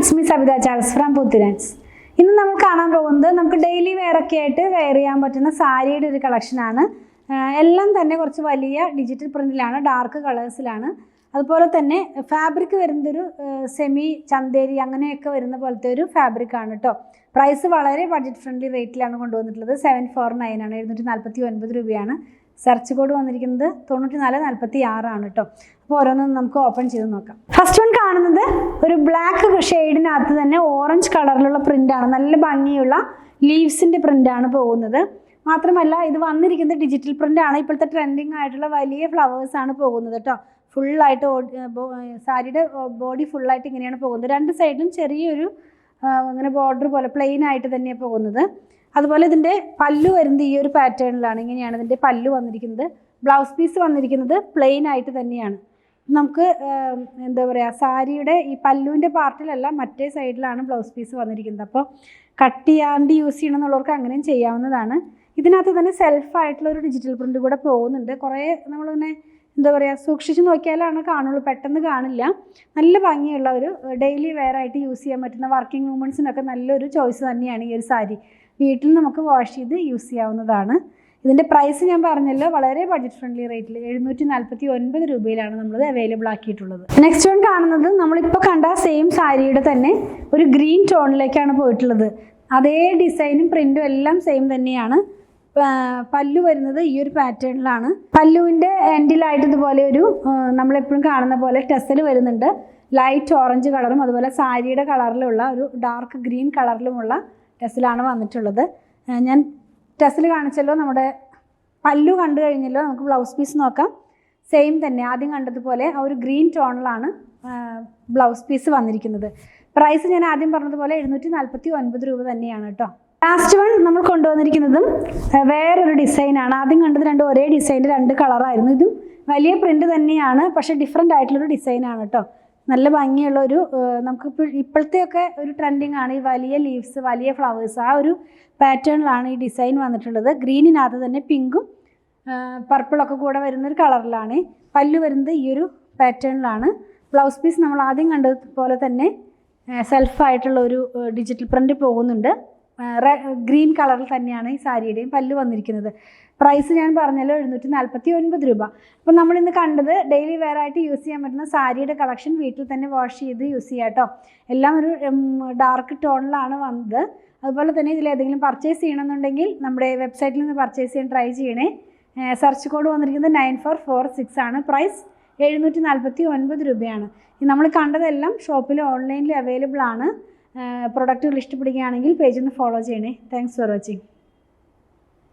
it's me Sabita Charles from Puthurans. ഇന്ന് നമ്മൾ കാണാൻ പോകുന്നത് നമുക്ക് ഡെയിലി വെയർ ഒക്കെ ആയിട്ട് വെയർ ചെയ്യാൻ പറ്റുന്ന സാരിയുടെ ഒരു കളക്ഷൻ ആണ്. എല്ലാം തന്നെ കുറച്ച് വലിയ ഡിജിറ്റൽ പ്രിന്റിലാണ്, ഡാർക്ക് കളേഴ്സിലാണ്. അതുപോലെ തന്നെ ഫാബ്രിക് വരുന്നതൊരു സെമി ചന്തേരി അങ്ങനെയൊക്കെ വരുന്ന പോലത്തെ ഒരു ഫാബ്രിക് ആണ് കേട്ടോ. പ്രൈസ് വളരെ ബഡ്ജറ്റ് ഫ്രണ്ട്ലി റേറ്റിലാണ് കൊണ്ടുവന്നിട്ടുള്ളത്. 749 ആണ്, 749 രൂപയാണ്. സെർച്ച് കോഡ് വന്നിരിക്കുന്നത് 9446 ആണ് കേട്ടോ. അപ്പോൾ ഓരോന്നും നമുക്ക് ഓപ്പൺ ചെയ്ത് നോക്കാം. ഫസ്റ്റ് വൺ കാണുന്നത് ഒരു ബ്ലാക്ക് ഷെയ്ഡിനകത്ത് തന്നെ ഓറഞ്ച് കളറിലുള്ള പ്രിൻ്റാണ്. നല്ല ഭംഗിയുള്ള ലീവ്സിൻ്റെ പ്രിൻ്റാണ് പോകുന്നത്. മാത്രമല്ല ഇത് വന്നിരിക്കുന്നത് ഡിജിറ്റൽ പ്രിൻ്റാണ്. ഇപ്പോഴത്തെ ട്രെൻഡിങ് ആയിട്ടുള്ള വലിയ ഫ്ലവേഴ്സാണ് പോകുന്നത് കേട്ടോ. ഫുള്ളായിട്ട് സാരിയുടെ ബോഡി ഫുള്ളായിട്ട് ഇങ്ങനെയാണ് പോകുന്നത്. രണ്ട് സൈഡിലും ചെറിയൊരു അങ്ങനെ ബോർഡർ പോലെ പ്ലെയിൻ ആയിട്ട് തന്നെയാണ് പോകുന്നത്. അതുപോലെ ഇതിൻ്റെ പല്ലു വരുന്നത് ഈ ഒരു പാറ്റേണിലാണ്. ഇങ്ങനെയാണ് ഇതിൻ്റെ പല്ലു വന്നിരിക്കുന്നത്. ബ്ലൗസ് പീസ് വന്നിരിക്കുന്നത് പ്ലെയിൻ ആയിട്ട് തന്നെയാണ്. നമുക്ക് എന്താ പറയുക, സാരിയുടെ ഈ പല്ലുവിൻ്റെ പാർട്ടിലല്ല, മറ്റേ സൈഡിലാണ് ബ്ലൗസ് പീസ് വന്നിരിക്കുന്നത്. അപ്പോൾ കട്ട് ചെയ്യാണ്ട് യൂസ് ചെയ്യണമെന്നുള്ളവർക്ക് അങ്ങനെയും ചെയ്യാവുന്നതാണ്. ഇതിനകത്ത് തന്നെ സെൽഫായിട്ടുള്ളൊരു ഡിജിറ്റൽ പ്രിൻ്റ് കൂടെ പോകുന്നുണ്ട്. കുറേ നമ്മളിങ്ങനെ എന്താ പറയുക, സൂക്ഷിച്ച് നോക്കിയാലാണ് കാണുള്ളൂ, പെട്ടെന്ന് കാണില്ല. നല്ല ഭംഗിയുള്ള ഒരു ഡെയിലി വെയർ ആയിട്ട് യൂസ് ചെയ്യാൻ പറ്റുന്ന വർക്കിംഗ് വുമൻസിനൊക്കെ നല്ലൊരു ചോയ്സ് തന്നെയാണ് ഈ ഒരു സാരി. വീട്ടിൽ നമുക്ക് വാഷ് ചെയ്ത് യൂസ് ചെയ്യാവുന്നതാണ്. ഇതിൻ്റെ പ്രൈസ് ഞാൻ പറഞ്ഞല്ലോ, വളരെ ബഡ്ജറ്റ് ഫ്രണ്ട്ലി റേറ്റിൽ 749 രൂപയിലാണ് നമ്മളത് അവൈലബിൾ ആക്കിയിട്ടുള്ളത്. നെക്സ്റ്റ് വൺ കാണുന്നത് നമ്മളിപ്പോൾ കണ്ട സെയിം സാരിയുടെ തന്നെ ഒരു ഗ്രീൻ ടോണിലേക്കാണ് പോയിട്ടുള്ളത്. അതേ ഡിസൈനും പ്രിൻറ്റും എല്ലാം സെയിം തന്നെയാണ്. പല്ലു വരുന്നത് ഈ ഒരു പാറ്റേണിലാണ്. പല്ലുവിൻ്റെ എൻഡിലായിട്ട് ഇതുപോലെ ഒരു നമ്മളെപ്പോഴും കാണുന്ന പോലെ ടെസൽ വരുന്നുണ്ട്. ലൈറ്റ് ഓറഞ്ച് കളറും അതുപോലെ സാരിയുടെ കളറിലുള്ള ഒരു ഡാർക്ക് ഗ്രീൻ കളറിലുമുള്ള ടെസലാണ് വന്നിട്ടുള്ളത്. ഞാൻ ടെസൽ കാണിച്ചല്ലോ, നമ്മുടെ പല്ലു കണ്ടു കഴിഞ്ഞല്ലോ. നമുക്ക് ബ്ലൗസ് പീസ് നോക്കാം. സെയിം തന്നെ ആദ്യം കണ്ടതുപോലെ ആ ഒരു ഗ്രീൻ ടോണിലാണ് ബ്ലൗസ് പീസ് വന്നിരിക്കുന്നത്. പ്രൈസ് ഞാൻ ആദ്യം പറഞ്ഞതുപോലെ 749 രൂപ തന്നെയാണ് കേട്ടോ. ലാസ്റ്റ് വൺ നമ്മൾ കൊണ്ടുവന്നിരിക്കുന്നതും വേറൊരു ഡിസൈനാണ്. ആദ്യം കണ്ടത് ഒരേ ഡിസൈൻ്റെ രണ്ട് കളറായിരുന്നു. ഇതും വലിയ പ്രിൻ്റ് തന്നെയാണ്, പക്ഷേ ഡിഫറെൻ്റ് ആയിട്ടുള്ളൊരു ഡിസൈനാണ് കേട്ടോ. നല്ല ഭംഗിയുള്ള ഒരു നമുക്കിപ്പോൾ ഇപ്പോഴത്തെയൊക്കെ ഒരു ട്രെൻഡിങ് ആണ് ഈ വലിയ ലീവ്സ്, വലിയ ഫ്ലവേഴ്സ്. ആ ഒരു പാറ്റേണിലാണ് ഈ ഡിസൈൻ വന്നിട്ടുള്ളത്. ഗ്രീനിനകത്ത് തന്നെ പിങ്കും പർപ്പിളൊക്കെ കൂടെ വരുന്നൊരു കളറിലാണ്. പല്ലു വരുന്നത് ഈ ഒരു പാറ്റേണിലാണ്. ബ്ലൗസ് പീസ് നമ്മൾ ആദ്യം കണ്ടതുപോലെ തന്നെ സെൽഫായിട്ടുള്ള ഒരു ഡിജിറ്റൽ പ്രിൻ്റ് പോകുന്നുണ്ട്. ഗ്രീൻ കളറിൽ തന്നെയാണ് ഈ സാരിയുടെയും പല്ല് വന്നിരിക്കുന്നത്. പ്രൈസ് ഞാൻ പറഞ്ഞല്ലോ 749 രൂപ. അപ്പോൾ നമ്മളിന്ന് കണ്ടത് ഡെയിലി വെയർ ആയിട്ട് യൂസ് ചെയ്യാൻ പറ്റുന്ന സാരിയുടെ കളക്ഷൻ. വീട്ടിൽ തന്നെ വാഷ് ചെയ്ത് യൂസ് ചെയ്യാം കേട്ടോ. എല്ലാം ഒരു ഡാർക്ക് ടോണിലാണ് വന്നത്. അതുപോലെ തന്നെ ഇതിലേതെങ്കിലും പർച്ചേസ് ചെയ്യണമെന്നുണ്ടെങ്കിൽ നമ്മുടെ വെബ്സൈറ്റിൽ നിന്ന് പർച്ചേസ് ചെയ്യാൻ ട്രൈ ചെയ്യണേ. സെർച്ച് കോഡ് വന്നിരിക്കുന്നത് 9446 ആണ്. പ്രൈസ് 749 രൂപയാണ്. നമ്മൾ കണ്ടതെല്ലാം ഷോപ്പിൽ ഓൺലൈനിൽ അവൈലബിൾ ആണ്. പ്രൊഡക്റ്റുകൾ ഇഷ്ടപ്പെടുകയാണെങ്കിൽ പേജ് ഒന്ന് ഫോളോ ചെയ്യണേ. Thanks for watching.